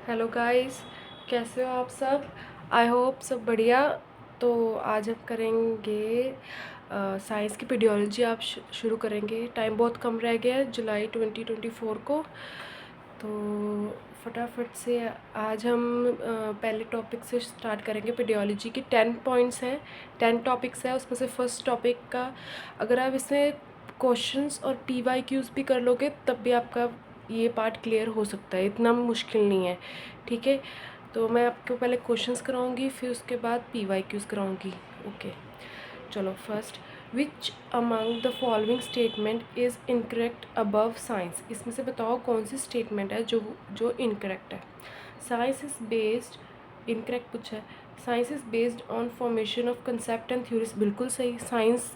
Hello guys, कैसे हो आप सब। आई होप सब बढ़िया। तो आज हम करेंगे साइंस की पीडियोलॉजी। आप शुरू करेंगे। टाइम बहुत कम रह गया है, जुलाई 2024 को। तो फटाफट से आज हम पहले टॉपिक से स्टार्ट करेंगे। पीडियोलॉजी की 10 पॉइंट्स हैं, 10 टॉपिक्स हैं। उसमें से फर्स्ट टॉपिक का अगर आप इसमें क्वेश्चंस और PYQs भी कर लोगे तब भी आपका ये पार्ट क्लियर हो सकता है, इतना मुश्किल नहीं है। ठीक है, तो मैं आपको पहले क्वेश्चंस कराऊंगी, फिर उसके बाद PYQs कराऊंगी। ओके, चलो। First, which among the following statement is incorrect above science. इसमें से बताओ कौन सी स्टेटमेंट है जो इनकरेक्ट है। साइंस इज़ बेस्ड, इनकरेक्ट पूछा है। Science is based on formation of concept and theories, बिल्कुल सही। साइंस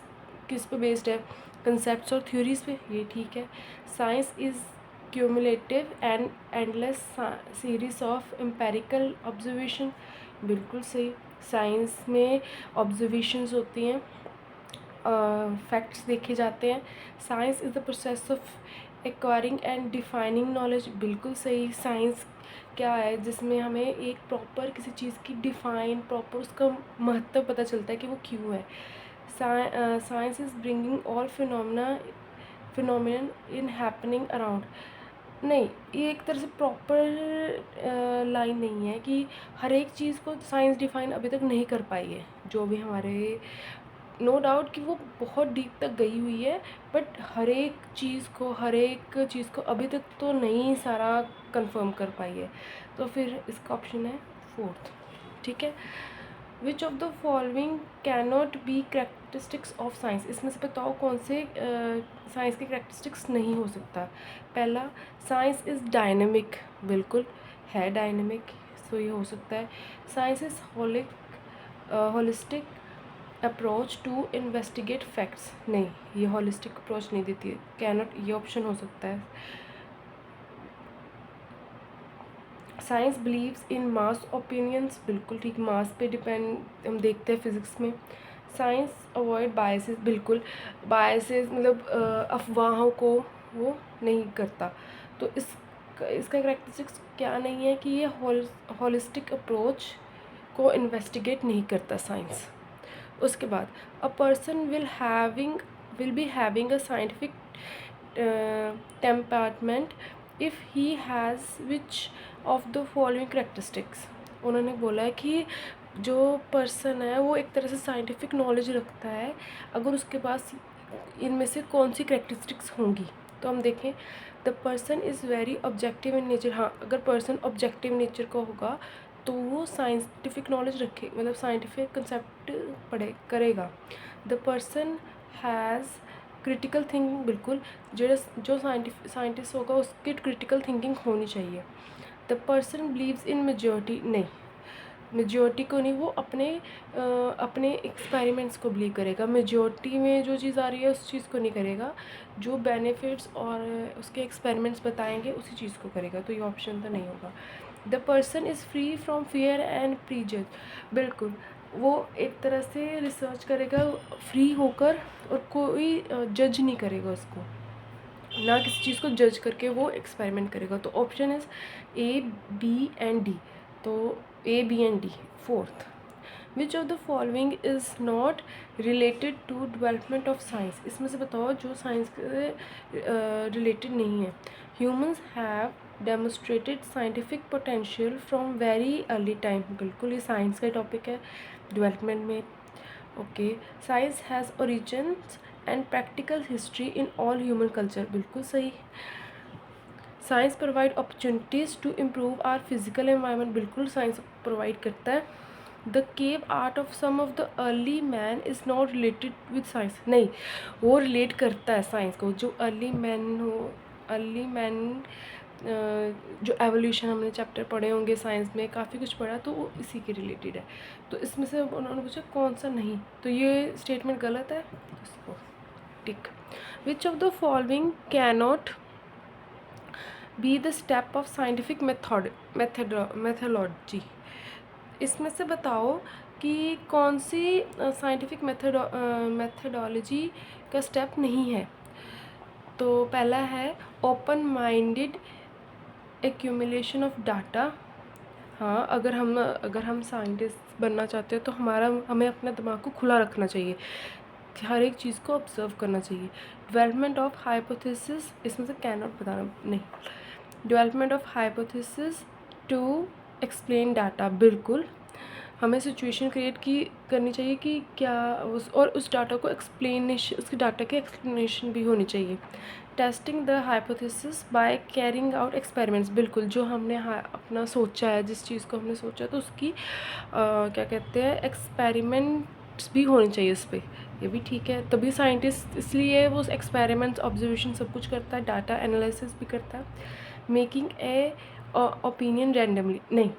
किस पे बेस्ड है? कंसेप्ट्स और थ्योरीज पे, ये ठीक है। Science is cumulative and endless series of empirical observation, बिल्कुल सही। साइंस में ऑब्जर्वेशंस होती हैं, फैक्ट्स देखे जाते हैं। Science is the process of acquiring and defining knowledge, बिल्कुल सही। साइंस क्या है? जिसमें हमें एक प्रॉपर किसी चीज़ की डिफाइन, प्रॉपर उसका महत्व पता चलता है कि वो क्यों है। Science is bringing all phenomenon in happening around, नहीं, ये एक तरह से प्रॉपर लाइन नहीं है कि हर एक चीज़ को साइंस डिफाइन अभी तक नहीं कर पाई है। जो भी हमारे, नो डाउट कि वो बहुत डीप तक गई हुई है, बट हर एक चीज़ को अभी तक तो नहीं सारा कंफर्म कर पाई है। तो फिर इसका ऑप्शन है फोर्थ। ठीक है। विच of the following can not be characteristics of science. इसमें से बताओ कौन से साइंस के करेक्टरिस्टिक्स नहीं हो सकता। पहला, साइंस इज़ डायनेमिक, बिल्कुल है डायनेमिक, तो ये हो सकता है। Science is holistic approach to investigate facts, नहीं, ये होलिस्टिक अप्रोच नहीं देती है। कैनॉट, ये ऑप्शन हो सकता है। Science believes in mass opinions, बिल्कुल ठीक, मास पे डिपेंड हम देखते हैं फिज़िक्स में। साइंस अवॉइड बायसेस, बिल्कुल, बायसेस मतलब अफवाहों को वो नहीं करता। तो इसका करेक्टरिस्टिक्स क्या नहीं है कि ये होलिस्टिक अप्रोच को इन्वेस्टिगेट नहीं करता साइंस। उसके बाद, a person will be having a scientific temperament if he has which of the following characteristics. उन्होंने बोला है कि जो पर्सन है वो एक तरह से साइंटिफिक नॉलेज रखता है अगर उसके पास इनमें से कौन सी करेक्टरिस्टिक्स होंगी। तो हम देखें, the person is very objective in nature. हाँ, अगर पर्सन ऑब्जेक्टिव नेचर का होगा तो वो साइंटिफिक नॉलेज रखे, मतलब साइंटिफिक कंसेप्ट पढ़े करेगा। The person has critical thinking, बिल्कुल, जो साइंटिस्ट होगा उसकी क्रिटिकल थिंकिंग होनी चाहिए। The person believes in majority, नहीं, मेजॉरिटी को नहीं, वो अपने एक्सपेरिमेंट्स को बिलीव करेगा। मेजॉरिटी में जो चीज़ आ रही है उस चीज़ को नहीं करेगा, जो बेनिफिट्स और उसके एक्सपेरिमेंट्स बताएंगे उसी चीज़ को करेगा। तो ये ऑप्शन तो नहीं होगा। The person is free from fear and prejudice, बिल्कुल, वो एक तरह से रिसर्च करेगा फ्री होकर और कोई जज नहीं करेगा उसको, ना किसी चीज़ को जज करके वो एक्सपेरिमेंट करेगा। तो option is A, B and D। तो A, B and D। Fourth, which of the following is not related to development of science. इसमें से बताओ जो साइंस के रिलेटेड नहीं है। Humans have demonstrated scientific potential from very early time, बिल्कुल, ये साइंस का टॉपिक है डेवलपमेंट में। Okay, science has origins and practical history in all human culture, बिल्कुल सही। Science provide opportunities to improve our physical environment, बिल्कुल science provide करता है। The cave art of some of the early man is not related with science, नहीं, वो relate करता है science को। जो अर्ली मैन जो एवोल्यूशन हमने चैप्टर पढ़े होंगे साइंस में, काफ़ी कुछ पढ़ा, तो वो इसी के रिलेटेड है। तो इसमें से उन्होंने पूछा कौन सा नहीं, तो ये स्टेटमेंट गलत है, तो इसको tick. Which of the following cannot be the step of scientific methodology. इसमें से बताओ कि कौन सी साइंटिफिक मेथोडोलॉजी का स्टेप नहीं है। तो पहला है open minded accumulation of data, हाँ, अगर हम साइंटिस्ट बनना चाहते हैं तो हमें अपना दिमाग को खुला रखना चाहिए, हर एक चीज़ को ऑब्जर्व करना चाहिए। डेवलपमेंट ऑफ हाइपोथेसिस, इसमें से कैन नॉट बताना नहीं। Development of hypothesis to explain data, बिल्कुल हमें सिचुएशन क्रिएट करनी चाहिए कि क्या उस डाटा को एक्सप्लेनेशन, उसकी डाटा की एक्सप्लेनेशन भी होनी चाहिए। Testing the hypothesis by carrying out experiments, बिल्कुल जो हमने अपना सोचा है, जिस चीज़ को हमने सोचा है तो उसकी क्या कहते हैं, एक्सपेरिमेंट्स भी होने चाहिए उस पर, ये भी ठीक है। तभी साइंटिस्ट, इसलिए वो एक्सपेरिमेंट्स, ऑब्जर्वेशन सब कुछ करता है, डाटा एनालिसिस भी करता है। मेकिंग ए ओपिनियन रैंडमली, नहीं,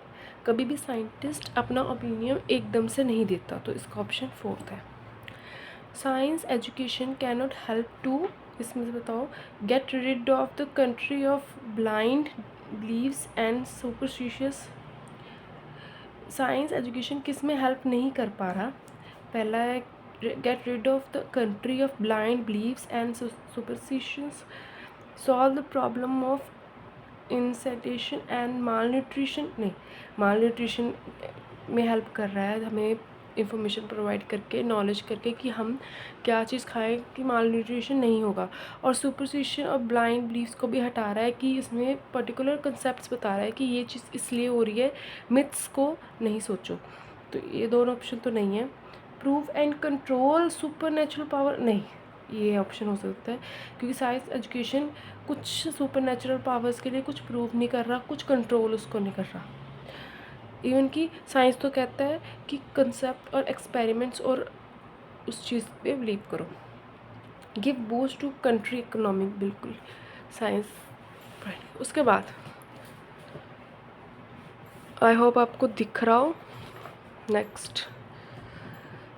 कभी भी साइंटिस्ट अपना ओपिनियन एकदम से नहीं देता, तो इसका ऑप्शन 4 है। Science education can not help to, इसमें से बताओ, get rid of the country of blind beliefs and superstitious. Science education किस में हेल्प नहीं कर पा रहा? पहला है get rid of the country of blind beliefs and superstitions, solve the problem of insanitation and malnutrition, नहीं, माल nutrition में हेल्प कर रहा है, हमें इंफॉर्मेशन प्रोवाइड करके, नॉलेज करके कि हम क्या चीज़ खाएं कि माल न्यूट्रिशन नहीं होगा। और सुपरस्टिशन और ब्लाइंड बिलीव्स को भी हटा रहा है कि इसमें पर्टिकुलर कंसेप्ट्स बता रहा है कि ये चीज़ इसलिए हो रही है, मिथ्स को नहीं सोचो। तो ये दोनों ऑप्शन तो नहीं है। Prove and control super natural power, नहीं, ये ऑप्शन हो सकता है, क्योंकि साइंस एजुकेशन कुछ सुपर नेचुरल पावर्स के लिए कुछ प्रूव नहीं कर रहा, कुछ कंट्रोल उसको नहीं कर रहा। इवन कि साइंस तो कहता है कि कंसेप्ट और एक्सपेरिमेंट्स और उस चीज़ पे बिलीव करो। Give boost to country economy, बिल्कुल साइंस। उसके बाद आई होप आपको दिख रहा हो। नेक्स्ट,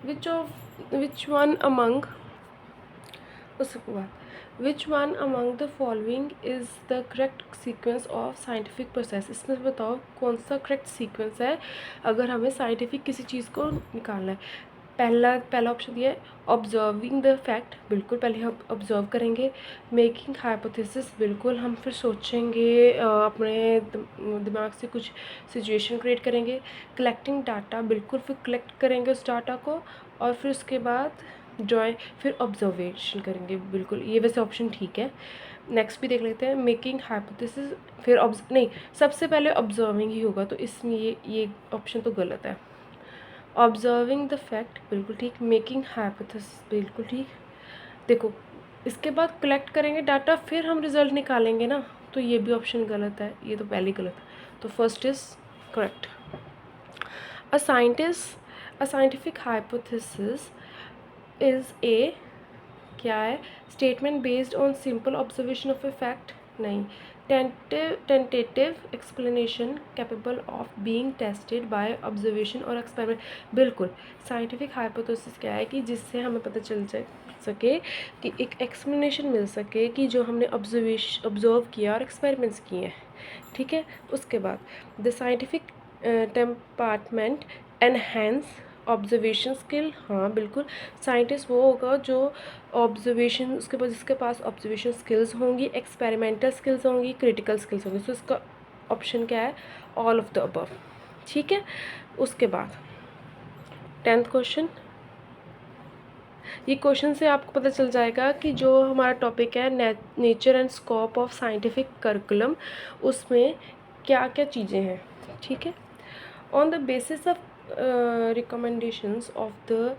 विच वन अमंग, उसके बाद which one among the following is the correct sequence of scientific process, इसमें बताओ कौन सा करेक्ट सीक्वेंस है अगर हमें साइंटिफिक किसी चीज़ को निकालना है। पहला ऑप्शन दिया है ऑब्जर्विंग द फैक्ट, बिल्कुल पहले हम ऑब्जर्व करेंगे। मेकिंग हाइपोथेसिस, बिल्कुल हम फिर सोचेंगे, अपने दिमाग से कुछ सिचुएशन क्रिएट करेंगे। कलेक्टिंग डाटा, बिल्कुल फिर कलेक्ट करेंगे उस डाटा को, और फिर उसके बाद फिर ऑब्जर्वेशन करेंगे, बिल्कुल ये वैसे ऑप्शन ठीक है। नेक्स्ट भी देख लेते हैं, मेकिंग हाइपोथेसिस, फिर नहीं, सबसे पहले ऑब्जर्विंग ही होगा, तो इसमें ये ऑप्शन तो गलत है। ऑब्जर्विंग द फैक्ट, बिल्कुल ठीक। मेकिंग हाइपोथेसिस, बिल्कुल ठीक। देखो, इसके बाद कलेक्ट करेंगे डाटा, फिर हम रिजल्ट निकालेंगे ना, तो ये भी ऑप्शन गलत है, ये तो पहले गलत है, तो first is correct. A scientific hypothesis is a, क्या है, statement based on simple observation of a fact, नहीं। Tentative explanation capable of being tested by observation और एक्सपेरिमेंट, बिल्कुल साइंटिफिक हाइपोथेसिस क्या है कि जिससे हमें पता चल सके कि एक एक्सप्लेनेशन मिल सके कि जो हमने ऑब्जर्व किया और एक्सपेरिमेंट्स किए हैं, ठीक है। उसके बाद the scientific temperament enhance observation skill, हाँ बिल्कुल, साइंटिस्ट वो होगा जो ऑब्जर्वेशन, उसके बाद जिसके पास ऑब्जर्वेशन स्किल्स होंगी, एक्सपेरिमेंटल स्किल्स होंगी, क्रिटिकल स्किल्स होंगी। तो इसका ऑप्शन क्या है, ऑल ऑफ द अबव, ठीक है। उसके बाद 10th क्वेश्चन, ये क्वेश्चन से आपको पता चल जाएगा कि जो हमारा टॉपिक है nature and scope of scientific curriculum, उसमें क्या क्या चीज़ें हैं, ठीक है। On the basis of recommendations of the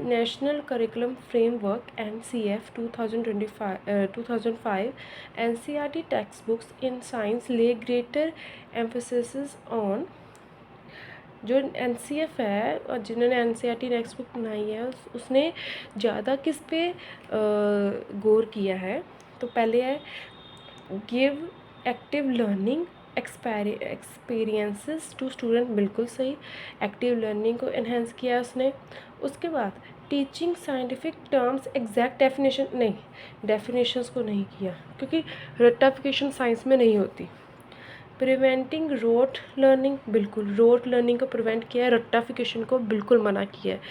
National Curriculum Framework NCF 2005, NCERT textbooks in science lay greater emphasis on, जो NCF है और जिन्होंने NCERT टेक्स्ट बुक बनाई है उसने ज़्यादा किस पे गौर किया है। तो पहले है give active learning experiences to student, बिल्कुल सही, एक्टिव लर्निंग को एनहेंस किया उसने। उसके बाद teaching scientific terms exact definition, नहीं, डेफिनेशंस को नहीं किया क्योंकि रट्टाफिकेशन साइंस में नहीं होती। प्रिवेंटिंग रोट लर्निंग, बिल्कुल रोट लर्निंग को प्रिवेंट किया है, रट्टाफिकेशन को बिल्कुल मना किया है।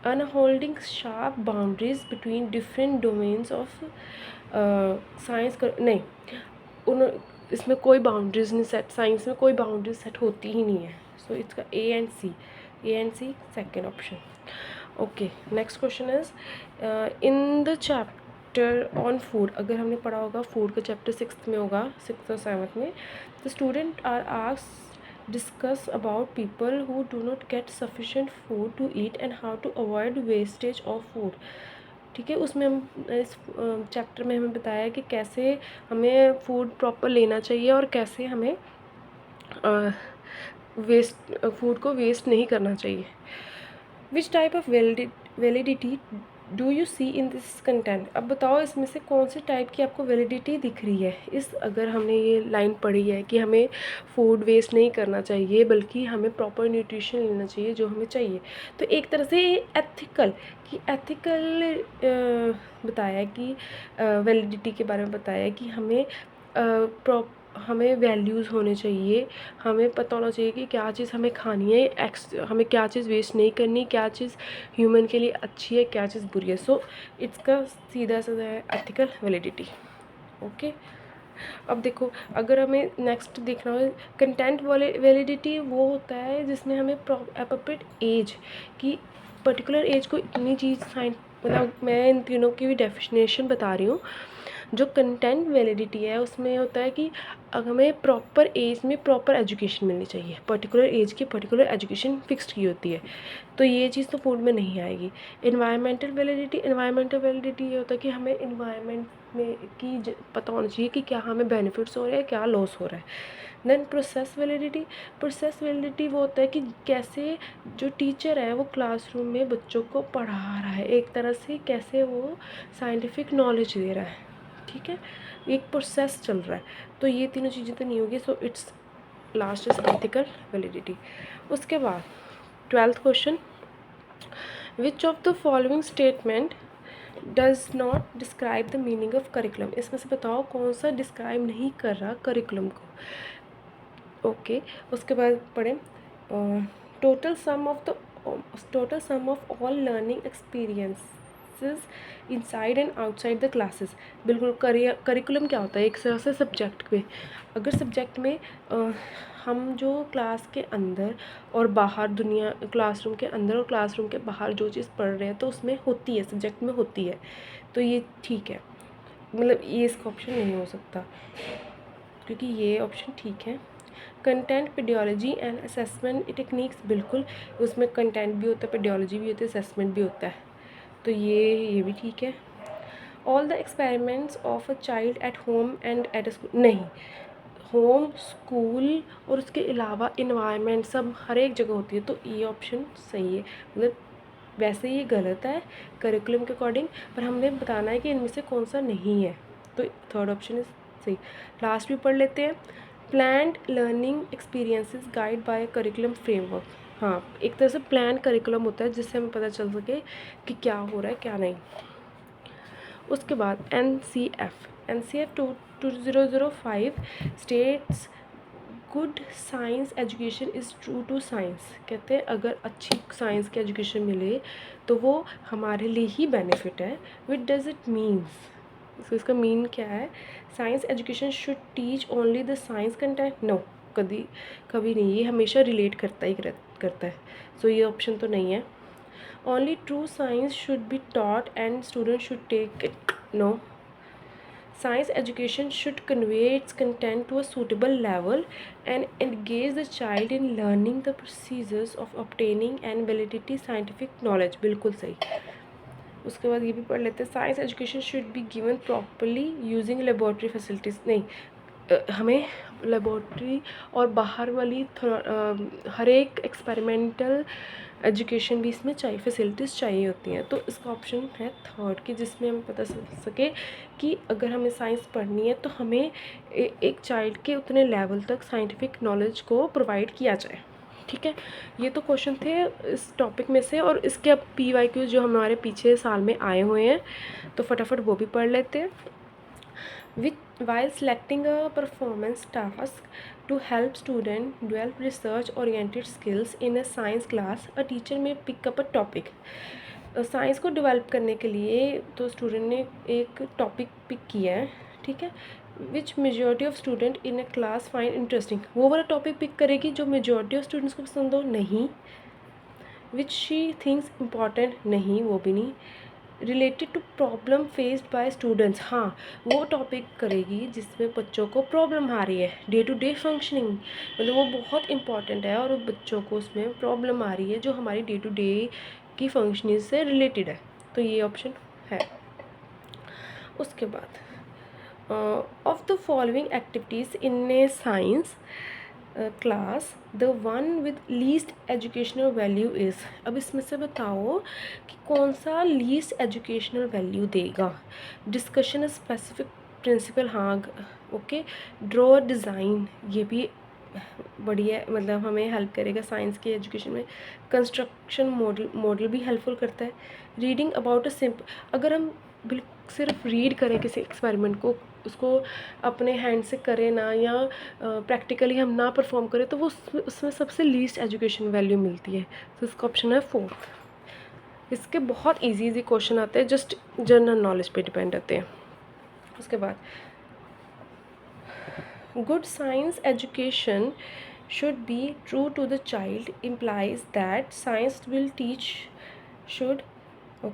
Upholding sharp boundaries between different domains of science, नहीं, इसमें कोई बाउंड्रीज नहीं सेट, साइंस में कोई बाउंड्रीज सेट होती ही नहीं है। सो इसका A and C second option. Okay, next question is in the chapter on food, अगर हमने पढ़ा होगा फूड का चैप्टर 6th में होगा, 6th और 7th में, the student are asked discuss about people who do not get sufficient food to eat and how to avoid wastage of food. ठीक है, उसमें हम इस चैप्टर में हमें बताया कि कैसे हमें फूड प्रॉपर लेना चाहिए और कैसे हमें फूड को वेस्ट नहीं करना चाहिए। Which type of validity do you see in this content, अब बताओ इसमें से कौन से टाइप की आपको वैलिडिटी दिख रही है। इस अगर हमने ये लाइन पढ़ी है कि हमें फूड वेस्ट नहीं करना चाहिए बल्कि हमें प्रॉपर न्यूट्रिशन लेना चाहिए जो हमें चाहिए, तो एक तरह से एथिकल बताया कि वैलिडिटी के बारे में बताया कि हमें वैल्यूज़ होने चाहिए, हमें पता होना चाहिए कि क्या चीज़ हमें खानी है, हमें क्या चीज़ वेस्ट नहीं करनी, क्या चीज़ ह्यूमन के लिए अच्छी है, क्या चीज़ बुरी है। सो इसका सीधा साधा है एथिकल वैलिडिटी। ओके, अब देखो अगर हमें नेक्स्ट देखना हो कंटेंट वैलिडिटी, वो होता है जिसमें हमें एप्रोप्रिएट एज की, पर्टिकुलर एज को इतनी चीज़ मतलब मैं इन तीनों की भी डेफिनेशन बता रही हूँ। जो कंटेंट वैलिडिटी है उसमें होता है कि हमें प्रॉपर एज में प्रॉपर एजुकेशन मिलनी चाहिए, पर्टिकुलर एज की पर्टिकुलर एजुकेशन फिक्स्ड की होती है, तो ये चीज़ तो फूड में नहीं आएगी। एनवायरमेंटल वैलिडिटी ये होता है कि हमें इन्वायरमेंट में पता होना चाहिए कि क्या हमें बेनिफिट्स हो रहे हैं, क्या लॉस हो रहा है। देन प्रोसेस वैलिडिटी वो होता है कि कैसे जो टीचर है वो क्लासरूम में बच्चों को पढ़ा रहा है, एक तरह से कैसे वो साइंटिफिक नॉलेज दे रहा है। ठीक है, एक प्रोसेस चल रहा है, तो ये तीनों चीज़ें तो नहीं होगी। So it's last is ethical validity. उसके बाद 12th question, which of the following statement does not describe the meaning of curriculum, इसमें से बताओ कौन सा डिस्क्राइब नहीं कर रहा करिकुलम को। ओके, उसके बाद पढ़ें total sum of all learning experiences inside and outside the classes. बिल्कुल, करिकुलम क्या होता है, एक तरह से सब्जेक्ट में, अगर सब्जेक्ट में हम जो क्लास के अंदर और बाहर दुनिया, क्लासरूम के अंदर और क्लासरूम के बाहर जो चीज़ पढ़ रहे हैं तो उसमें होती है, सब्जेक्ट में होती है, तो ये ठीक है, मतलब ये इसका ऑप्शन नहीं हो सकता क्योंकि ये ऑप्शन ठीक है। कंटेंट, पेडियोलॉजी एंड असेसमेंट टेक्निक्स, बिल्कुल उसमें कंटेंट भी होता है, पेडियोलॉजी भी होती है, असेसमेंट भी होता है, तो ये भी ठीक है। All the experiments of a child at home and at a school, नहीं, होम, स्कूल और उसके अलावा इन्वायरमेंट सब हर एक जगह होती है, तो ये ऑप्शन सही है। मतलब वैसे ये गलत है करिकुलम के अकॉर्डिंग, पर हमने बताना है कि इनमें से कौन सा नहीं है, तो थर्ड ऑप्शन इज सही। लास्ट भी पढ़ लेते हैं, planned learning experiences guide by curriculum framework. हाँ, एक तरह से प्लान करिकुलम होता है जिससे हमें पता चल सके कि क्या हो रहा है क्या नहीं। उसके बाद NCF 2005 states good science education is true to science, कहते हैं अगर अच्छी साइंस की एजुकेशन मिले तो वो हमारे लिए ही बेनिफिट है। विच डज इट मीन्स, इसका मीन क्या है। Science education should teach only the science content, no, कभी नहीं, ये हमेशा रिलेट करता है, सो ये ऑप्शन तो नहीं है। Only true science should be taught and student should take it, no. Science education should convey its content to a suitable level and engage the child in learning the procedures of obtaining and validity scientific knowledge, बिल्कुल सही। उसके बाद ये भी पढ़ लेते हैं, science education should be given properly using laboratory facilities, नहीं, हमें लेबॉर्ट्री और बाहर वाली हर एक एक्सपेरिमेंटल एजुकेशन भी इसमें चाहिए, फैसिलिटीज़ चाहिए होती हैं, तो इसका ऑप्शन है थर्ड कि जिसमें हमें पता चल सके कि अगर हमें साइंस पढ़नी है तो हमें एक चाइल्ड के उतने लेवल तक साइंटिफिक नॉलेज को प्रोवाइड किया जाए। ठीक है, ये तो क्वेश्चन थे इस टॉपिक में से, और इसके अब PYQ जो हमारे पीछे साल में आए हुए हैं तो फटाफट वो भी पढ़ लेते हैं। While selecting a performance task to help student develop research-oriented skills in a science class, a teacher may pick up a topic. Science को डेवलप करने के लिए तो स्टूडेंट ने एक टॉपिक पिक किया है, ठीक है, which majority of student in a class find interesting, वो वाला टॉपिक पिक करेगी जो मेजॉरिटी ऑफ स्टूडेंट्स को पसंद हो, नहीं। विच शी थिंक्स इम्पॉर्टेंट, नहीं वो भी नहीं। Related to problem faced by students, हाँ वो टॉपिक करेगी जिसमें बच्चों को प्रॉब्लम आ रही है, डे टू डे फंक्शनिंग, मतलब वो बहुत इंपॉर्टेंट है और बच्चों को उसमें प्रॉब्लम आ रही है जो हमारी डे टू डे की फंक्शनिंग से रिलेटेड है, तो ये ऑप्शन है। उसके बाद of the following activities in A science class the one with least educational value is, अब इसमें से बताओ कि कौन सा लीस्ट एजुकेशनल वैल्यू देगा। डिस्कशन स्पेसिफिक प्रिंसिपल, हाँ ओके। ड्रॉ डिज़ाइन, ये भी बढ़िया, मतलब हमें हेल्प करेगा साइंस के एजुकेशन में। कंस्ट्रक्शन मॉडल भी हेल्पफुल करता है। रीडिंग अबाउट अ सिंपल, अगर हम बिल्कुल सिर्फ रीड करें किसी एक्सपेरिमेंट को, उसको अपने हैंड से करें ना, या प्रैक्टिकली हम ना परफॉर्म करें, तो वो उसमें सबसे लीस्ट एजुकेशन वैल्यू मिलती है। तो इसका ऑप्शन है 4। इसके बहुत इजी क्वेश्चन आते हैं, जस्ट जनरल नॉलेज पे डिपेंड रहते हैं। उसके बाद good science education should be true to the child implies that science will teach should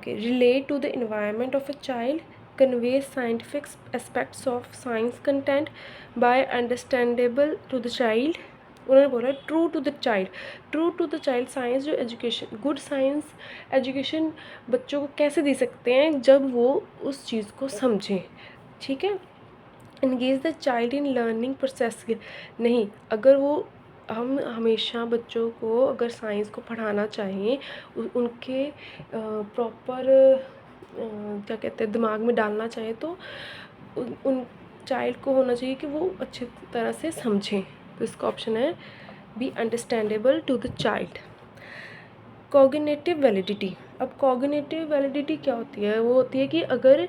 relate to the environment of a child, convey scientific aspects of science content by understandable to the child। उन्होंने बोला true to the child, true to the child science जो education, good science education बच्चों को कैसे दे सकते हैं, जब वो उस चीज़ को समझें, ठीक है। Engage the child in learning process, नहीं, अगर वो हम हमेशा बच्चों को अगर साइंस को पढ़ाना चाहें, उनके प्रॉपर क्या कहते हैं दिमाग में डालना चाहें, तो उन चाइल्ड को होना चाहिए कि वो अच्छी तरह से समझें। तो इसका ऑप्शन है B, understandable to the child. Cognitive validity, अब कॉग्निटिव वैलिडिटी क्या होती है, वो होती है कि अगर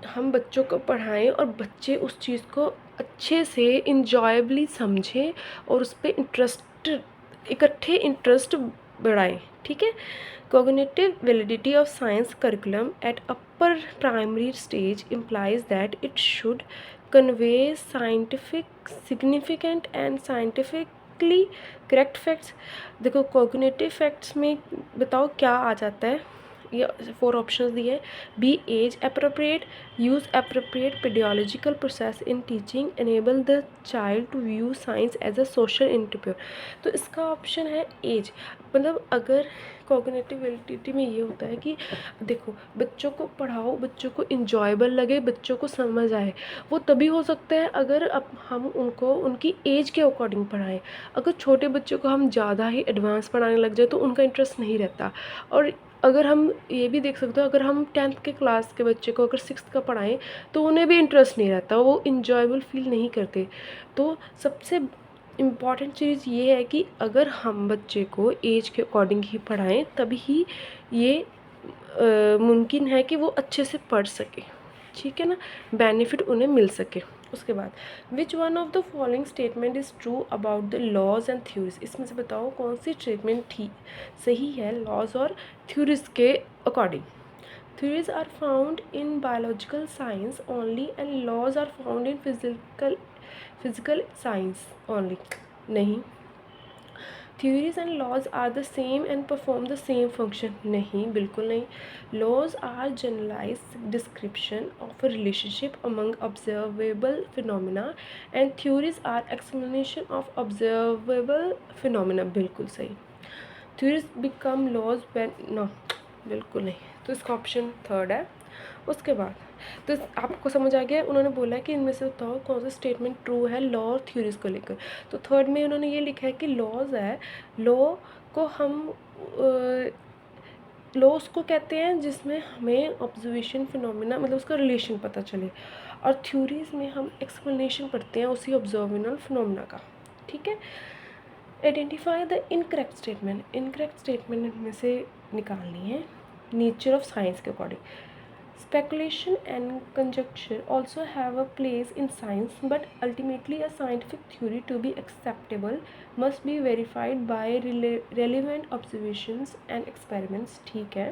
हम बच्चों को पढ़ाएं और बच्चे उस चीज़ को अच्छे से इंजॉयबली समझें और उस पर इकट्ठे इंटरेस्ट बढ़ाएं, ठीक है। Cognitive validity of science curriculum at upper primary stage implies that it should convey scientific significant and scientifically correct facts। देखो कॉग्निटिव फैक्ट्स में बताओ क्या आ जाता है, ये 4 ऑप्शंस दिए हैं। B, as appropriate, use appropriate pedagogical process in teaching, enable the child to view science as a social enterprise. तो इसका ऑप्शन है एज, मतलब अगर कॉग्निटिव वैलिडिटी में ये होता है कि देखो बच्चों को पढ़ाओ, बच्चों को इंजॉयबल लगे, बच्चों को समझ आए, वो तभी हो सकता है अगर अब हम उनको उनकी एज के अकॉर्डिंग पढ़ाएं। अगर छोटे बच्चों को हम ज़्यादा ही एडवांस पढ़ाने लग जाए तो उनका इंटरेस्ट नहीं रहता। और अगर हम ये भी देख सकते हो, अगर हम 10th के क्लास के बच्चे को अगर 6th का पढ़ाएं तो उन्हें भी इंटरेस्ट नहीं रहता, वो इंजॉयबल फील नहीं करते। तो सबसे इम्पॉर्टेंट चीज़ ये है कि अगर हम बच्चे को एज के अकॉर्डिंग ही पढ़ाएं तभी ही ये मुमकिन है कि वो अच्छे से पढ़ सके, ठीक है ना, बेनिफिट उन्हें मिल सके। उसके बाद which one of the following statement is true about the laws and theories, इसमें से बताओ कौन सी स्टेटमेंट ठीक सही है लॉज और थ्योरीज के according. Theories are found in biological science only and laws are found in physical science only, नहीं। Theories and laws are the same and perform the same function, नहीं बिल्कुल नहीं। Laws are generalised description of a relationship among observable phenomena and theories are explanation of observable phenomena, बिल्कुल सही। Theories become laws when, no बिल्कुल नहीं, तो इसका option 3 है। उसके बाद तो आपको समझ आ गया, उन्होंने बोला है कि इनमें से बताओ कौन सा स्टेटमेंट ट्रू है लॉ और थ्योरीज को लेकर। तो 3rd में उन्होंने ये लिखा है कि लॉज है, लॉ को हम लॉ उसको कहते हैं जिसमें हमें ऑब्जर्वेशन फिनोमिना मतलब उसका रिलेशन पता चले, और थ्योरीज में हम एक्सप्लेनेशन पढ़ते हैं उसी ऑब्जर्वेबल फिनोमिना का, ठीक है। Identify the incorrect statement, incorrect statement में से निकालनी है नेचर ऑफ साइंस के according. Speculation and conjecture also have a place in science, but ultimately a scientific theory to be acceptable must be verified by relevant observations and experiments, ठीक है।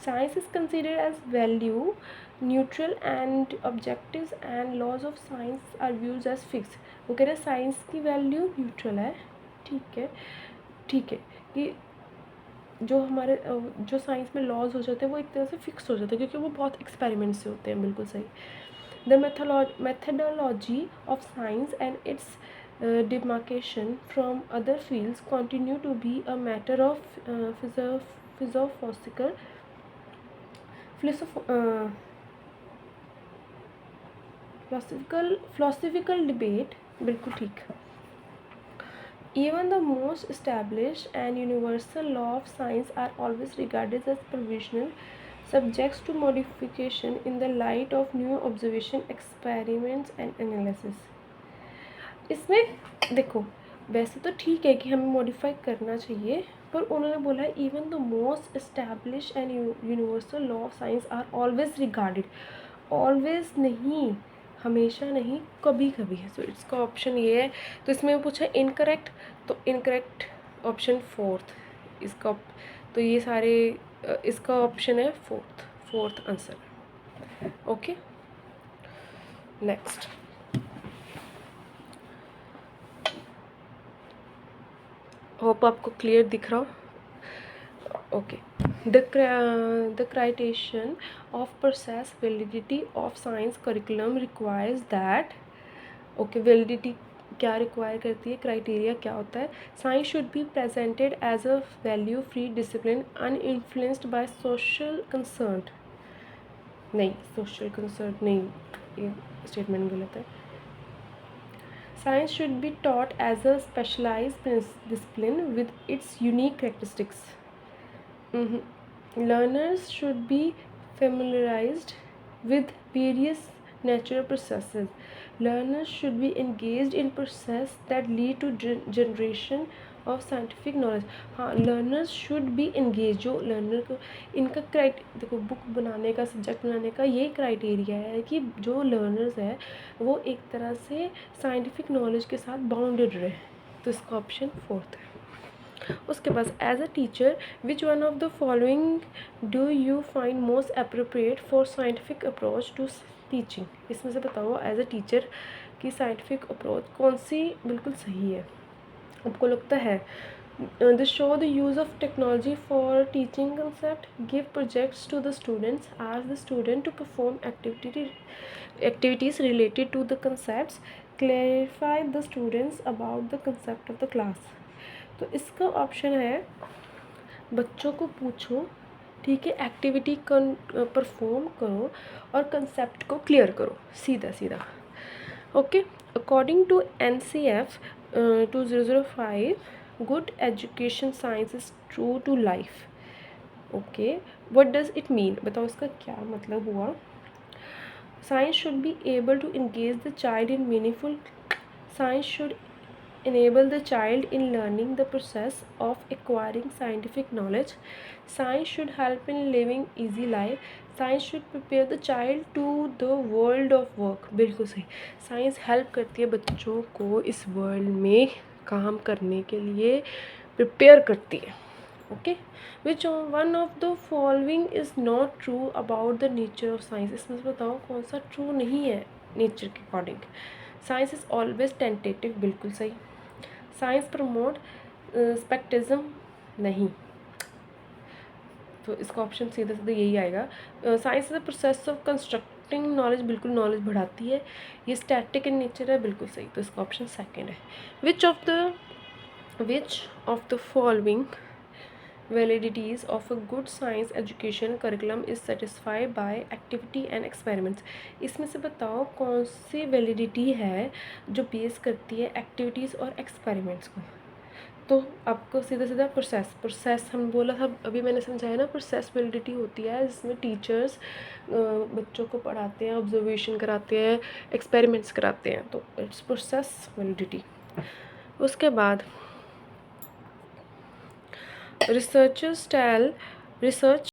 Science is considered as value neutral and objectives and laws of science are views as fix. वो कह रहे हैं science की value neutral है, ठीक है, ठीक है, कि जो हमारे जो साइंस में लॉज हो जाते हैं वो एक तरह से फिक्स हो जाते हैं क्योंकि वो बहुत एक्सपेरिमेंट से होते हैं, बिल्कुल सही। The methodology of science and its demarcation from other fields continue to be a matter of philosophical philosophical debate, बिल्कुल ठीक। Even the most established and universal law of science are always regarded as provisional, subjects to modification in the light of new observation, experiments and analysis। इसमें देखो, वैसे तो ठीक है कि हमें मॉडिफाई करना चाहिए, पर उन्होंने बोला है even the most establish and universal law of science are always regarded. Always नहीं, हमेशा नहीं, कभी कभी है। सो इसका ऑप्शन ये है। तो इसमें पूछा इनकरेक्ट, तो इनकरेक्ट ऑप्शन फोर्थ इसका। तो ये सारे इसका ऑप्शन है fourth answer. Okay, next. Hope आपको क्लियर दिख रहा हो। Okay, the criterion of process validity of science curriculum requires that. Okay, validity क्या रिक्वायर करती है, क्राइटेरिया क्या होता है? Science should be presented as a value free discipline uninfluenced by social concern. नहीं, सोशल कंसर्न नहीं, ये स्टेटमेंट गलत है। Science should be taught as a specialized discipline with its unique characteristics. Learners should be familiarized with various natural processes. Learners should be engaged in processes that lead to generation of scientific knowledge. हाँ, learners should be engage. जो learner को इनका देखो, book बनाने का, subject बनाने का ये क्राइटेरिया है कि जो लर्नर्स है वो एक तरह से साइंटिफिक नॉलेज के साथ बाउंडेड रहे। तो इसका ऑप्शन फोर्थ है। उसके बाद as a teacher which one of the following do you find most appropriate for scientific approach to teaching. इसमें से बताओ एज अ टीचर की साइंटिफिक अप्रोच कौन सी बिल्कुल सही है, आपको लगता है? The show the use of technology for teaching concept, give projects to the students, ask the student to perform activities related to the concepts, clarify the students about the concept of the class। तो इसका option है बच्चों को पूछो, ठीक है, activity perform करो और कंसेप्ट को क्लियर करो, सीधा सीधा। Okay, according to NCF 2005, good education science is true to life। Okay, what does it mean? बताओ इसका क्या मतलब हुआ? Science should be able to engage the child in meaningful. Science should enable the child in learning the process of acquiring scientific knowledge. Science should help in living easy life. Science should prepare the child to the world of work। बिल्कुल सही। Science help करती है बच्चों को इस world में काम करने के लिए प्रिपेयर करती है। Okay, which one of the following is not true about the nature of science. इसमें से बताओ कौन सा ट्रू नहीं है नेचर के according. Science is always tentative, बिल्कुल सही। साइंस प्रमोट स्पेक्टिज्म, नहीं, तो इसका ऑप्शन सीधा सीधा यही आएगा। Science is the process of constructing knowledge, बिल्कुल नॉलेज बढ़ाती है। ये स्टैटिक इन नेचर है, बिल्कुल सही, तो इसका ऑप्शन सेकेंड है। विच of the following validities of a good science education curriculum is satisfied by activity and experiments। इसमें से बताओ कौन सी वैलिडिटी है जो बेस करती है एक्टिविटीज़ और एक्सपेरिमेंट्स को। तो आपको सीधा सीधा प्रोसेस हम बोला था, अभी मैंने समझाया ना, प्रोसेस वैलिडिटी होती है जिसमें टीचर्स बच्चों को पढ़ाते हैं, ऑब्जर्वेशन कराते हैं, एक्सपेरिमेंट्स कराते हैं, तो इट्स प्रोसेस वैलिडिटी। उसके बाद researchers tell research